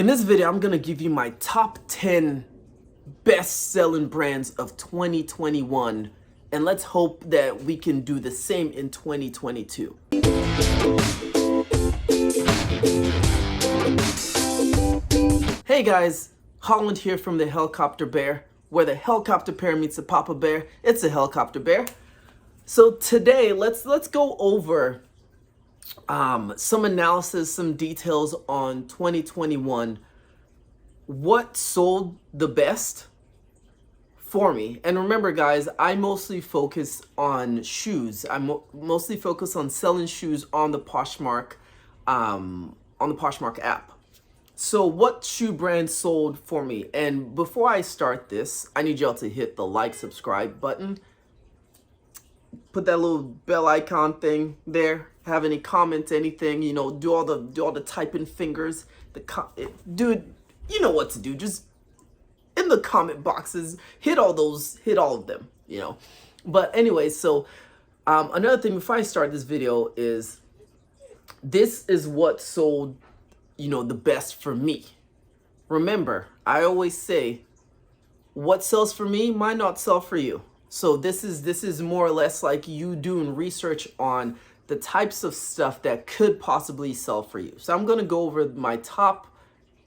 In this video, I'm gonna give you my top 10 best-selling brands of 2021, and let's hope that we can do the same in 2022. Hey guys, Holland here from the Helicopter Bear, where the helicopter bear meets the Papa Bear. It's a helicopter bear. So today, let's go over some analysis, some details on 2021. What sold the best for me? And remember, guys, I mostly focus on shoes. I mostly focus on selling shoes on the Poshmark, app. So what shoe brands sold for me? And before I start this, I need y'all to hit the like, subscribe button. Put that little bell icon thing there. Have any comments, anything, you know, do all the typing fingers. Dude, you know what to do. Just in the comment boxes, hit all of them, you know. But anyway, so another thing before I start this video is this is what sold, you know, the best for me. Remember, I always say what sells for me might not sell for you. So this is more or less like you doing research on the types of stuff that could possibly sell for you. So I'm going to go over my top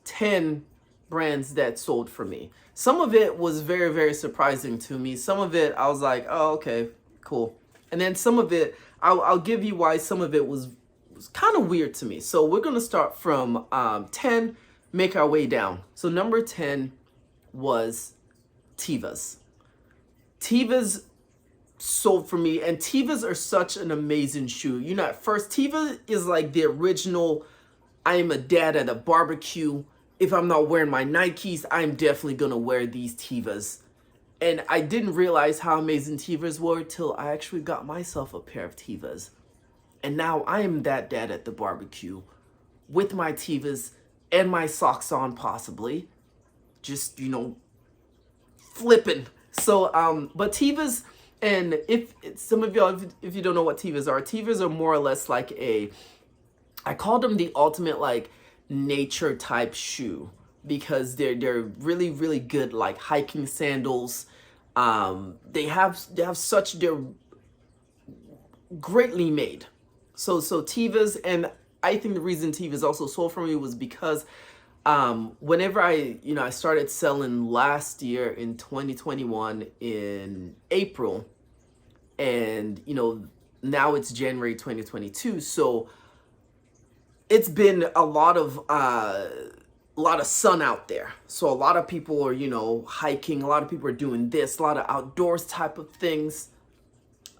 10 brands that sold for me. Some of it was very, very surprising to me. Some of it I was like, oh, okay, cool. And then some of it, I'll give you why some of it was kind of weird to me. So we're going to start from 10, make our way down. So number 10 was Tevas. Tevas sold for me, and Tevas are such an amazing shoe. You know, at first, Teva is like the original, I am a dad at a barbecue. If I'm not wearing my Nikes, I'm definitely gonna wear these Tevas. And I didn't realize how amazing Tevas were till I actually got myself a pair of Tevas. And now I am that dad at the barbecue with my Tevas and my socks on, possibly. Just, you know, flipping. So, but Tevas, and if some of y'all, if you don't know what Tevas are more or less like I call them the ultimate like nature type shoe, because they're really, really good like hiking sandals. They're greatly made. So Tevas, and I think the reason Tevas also sold for me was because whenever I started selling last year in 2021 in April, and you know, now it's January 2022, so it's been a lot of sun out there. So a lot of people are, you know, hiking, a lot of people are doing this, a lot of outdoors type of things.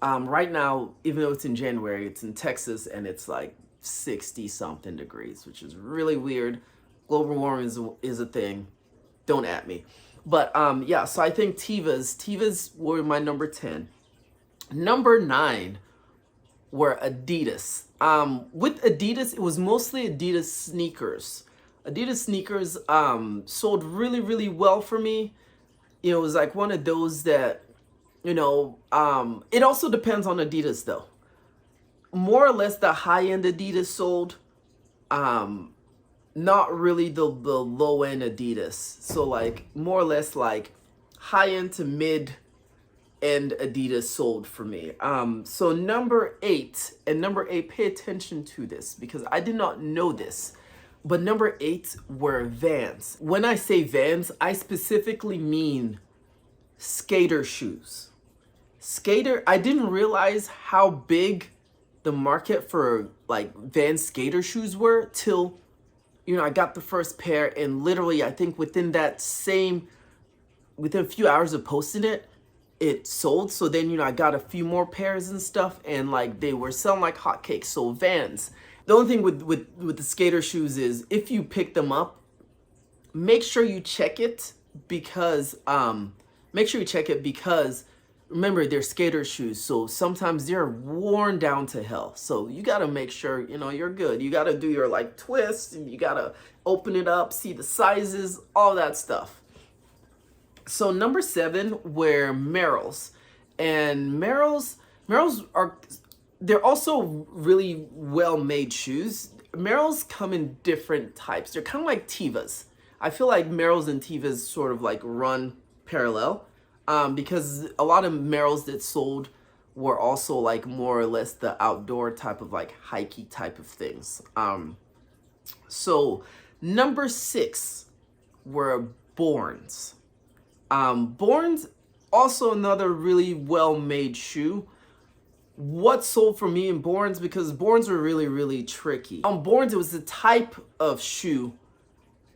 Right now, even though it's in January, it's in Texas and it's like 60 something degrees, which is really weird. Global warming is a thing. Don't at me. But yeah, so I think Tevas were my number 10. Number 9 were Adidas. With Adidas, it was mostly Adidas sneakers. Adidas sneakers sold really, really well for me. You know, it was like one of those that, you know, it also depends on Adidas though. More or less the high-end Adidas sold. Not really the low-end Adidas. So like more or less like high-end to mid-end Adidas sold for me. So number 8, pay attention to this because I did not know this, but number 8 were Vans. When I say Vans, I specifically mean skater shoes. I didn't realize how big the market for like Vans skater shoes were till, you know, I got the first pair, and literally I think within a few hours of posting it, it sold. So then, you know, I got a few more pairs and stuff, and like they were selling like hotcakes. So Vans. The only thing with the skater shoes is if you pick them up, make sure you check it because remember, they're skater shoes, so sometimes they're worn down to hell. So you gotta make sure, you know, you're good. You gotta do your like twists, and you gotta open it up, see the sizes, all that stuff. So number 7 were Merrells, and Merrells they're also really well made shoes. Merrells come in different types. They're kind of like Tevas. I feel like Merrells and Tevas sort of like run parallel, because a lot of Merrells that sold were also like more or less the outdoor type of like hikey type of things. So number 6 were Borns. Borns, also another really well-made shoe. What sold for me in Borns, because Borns were really tricky. On Borns, it was the type of shoe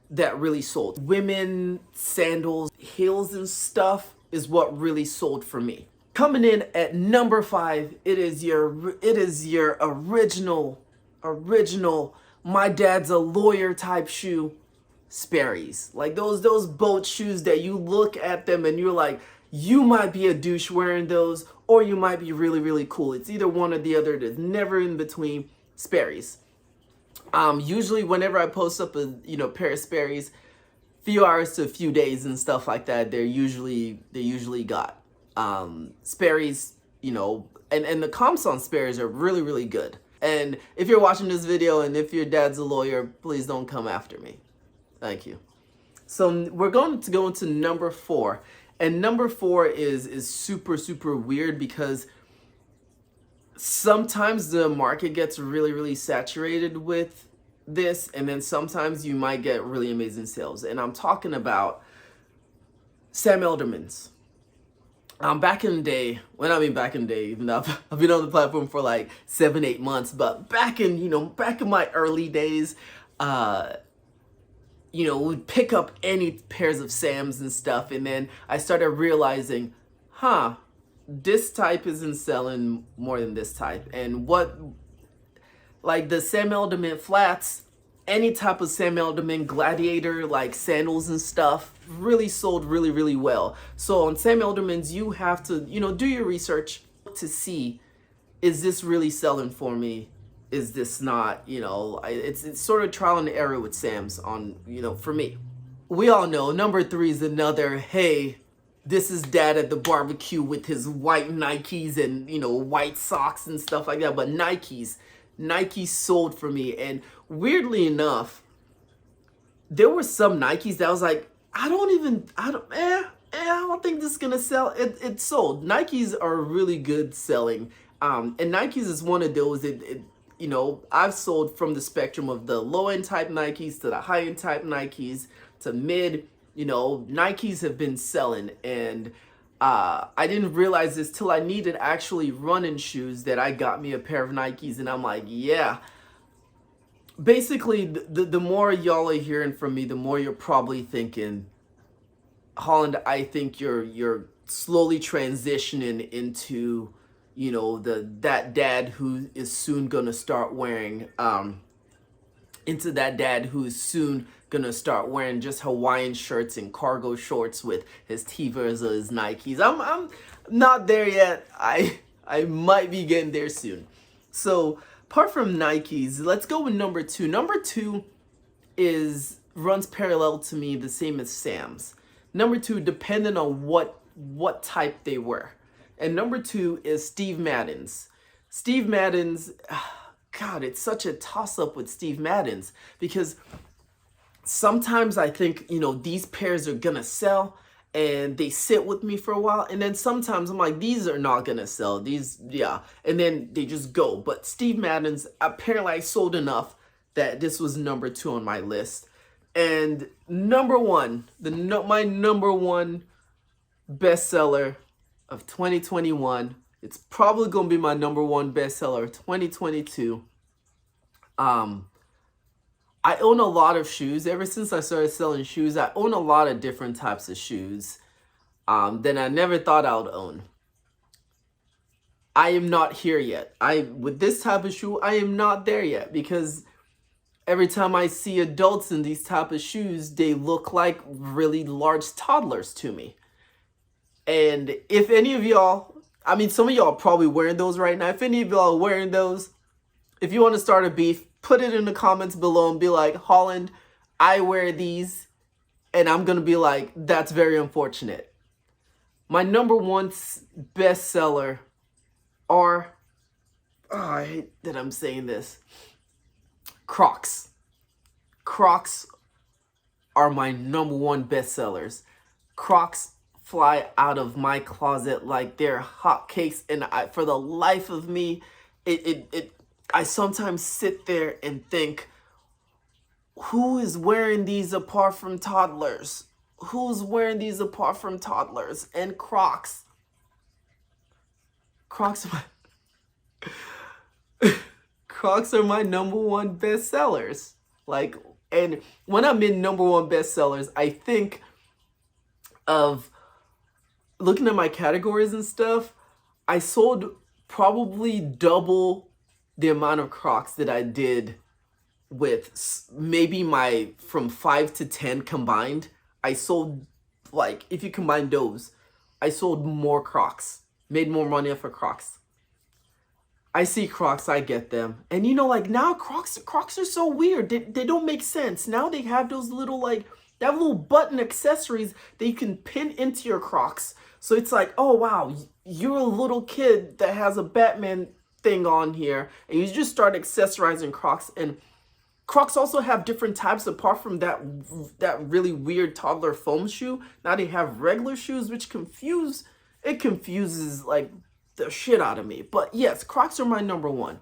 that really sold. Women, sandals, heels and stuff is what really sold for me. Coming in at number 5, it is your original, my dad's a lawyer type shoe, Sperry's. Like those boat shoes that you look at them and you're like, you might be a douche wearing those, or you might be really cool. It's either one or the other. There's never in between. Sperry's. Usually whenever I post up a pair of Sperry's, few hours to a few days and stuff like that, they usually got. Sperry's, and the comps on Sperry's are really good. And if you're watching this video and if your dad's a lawyer, please don't come after me. Thank you. So we're going to go into number 4. And number 4 is super weird, because sometimes the market gets really saturated with this, and then sometimes you might get really amazing sales. And I'm talking about Sam Elderman's. Back in the day, even though I've been on the platform for like 7-8 months, but back in my early days, we'd pick up any pairs of Sams and stuff, and then I started realizing, this type isn't selling more than this type. And like the Sam Elderman flats, any type of Sam Elderman gladiator like sandals and stuff really sold really well. So on Sam Elderman's, you have to do your research to see, is this really selling for me? Is this not? It's sort of trial and error with Sam's on for me. We all know number 3 is another, hey, this is dad at the barbecue with his white Nikes and white socks and stuff like that. But Nikes sold for me. And weirdly enough, there were some Nikes that I was like, I don't think this is gonna sell. It sold. Nikes are really good selling. And Nikes is one of those I've sold from the spectrum of the low-end type Nikes to the high-end type Nikes to mid. Nikes have been selling, and I didn't realize this till I needed actually running shoes that I got me a pair of Nikes, and I'm like, yeah. Basically, the more y'all are hearing from me, the more you're probably thinking, Holland, I think you're slowly transitioning into that dad who is soon gonna start wearing just Hawaiian shirts and cargo shorts with his Tevas or his Nikes. I'm not there yet. I might be getting there soon. So apart from Nikes, let's go with number 2. Number 2 runs parallel to me, the same as Sam's. Number 2, depending on what type they were. And number 2 is Steve Madden's. Steve Madden's, God, it's such a toss-up with Steve Madden's, because sometimes I think, these pairs are gonna sell and they sit with me for a while. And then sometimes I'm like, these are not gonna sell. And then they just go. But Steve Madden's, apparently I sold enough that this was number 2 on my list. And number 1, my number 1 bestseller of 2021. It's probably gonna be my number 1 bestseller of 2022. I own a lot of shoes. Ever since I started selling shoes, I own a lot of different types of shoes that I never thought I would own. I am not here yet. With this type of shoe, I am not there yet, because every time I see adults in these type of shoes, they look like really large toddlers to me. And if any of y'all, some of y'all are probably wearing those right now. If any of y'all are wearing those, if you want to start a beef, put it in the comments below and be like, Holland, I wear these. And I'm going to be like, that's very unfortunate. My number 1 bestseller are, I hate that I'm saying this. Crocs. Crocs are my number one bestsellers. Crocs fly out of my closet like they're hotcakes, and for the life of me, I sometimes sit there and think, who is wearing these apart from toddlers? Who's wearing these apart from toddlers? And Crocs. Crocs Crocs are my number one bestsellers. Like, and when I'm in number one bestsellers, I think of looking at my categories and stuff. I sold probably double the amount of Crocs that I did with maybe my from 5 to 10 combined. I sold, like, if you combine those, I sold more Crocs, made more money off of Crocs. I see Crocs, I get them. And you know, like, now Crocs are so weird. They don't make sense. Now they have those little, like, they have little button accessories that you can pin into your Crocs. So it's like, oh wow, you're a little kid that has a Batman thing on here, and you just start accessorizing Crocs. And Crocs also have different types apart from that really weird toddler foam shoe. Now they have regular shoes, which confuses like the shit out of me. But yes, Crocs are my number one.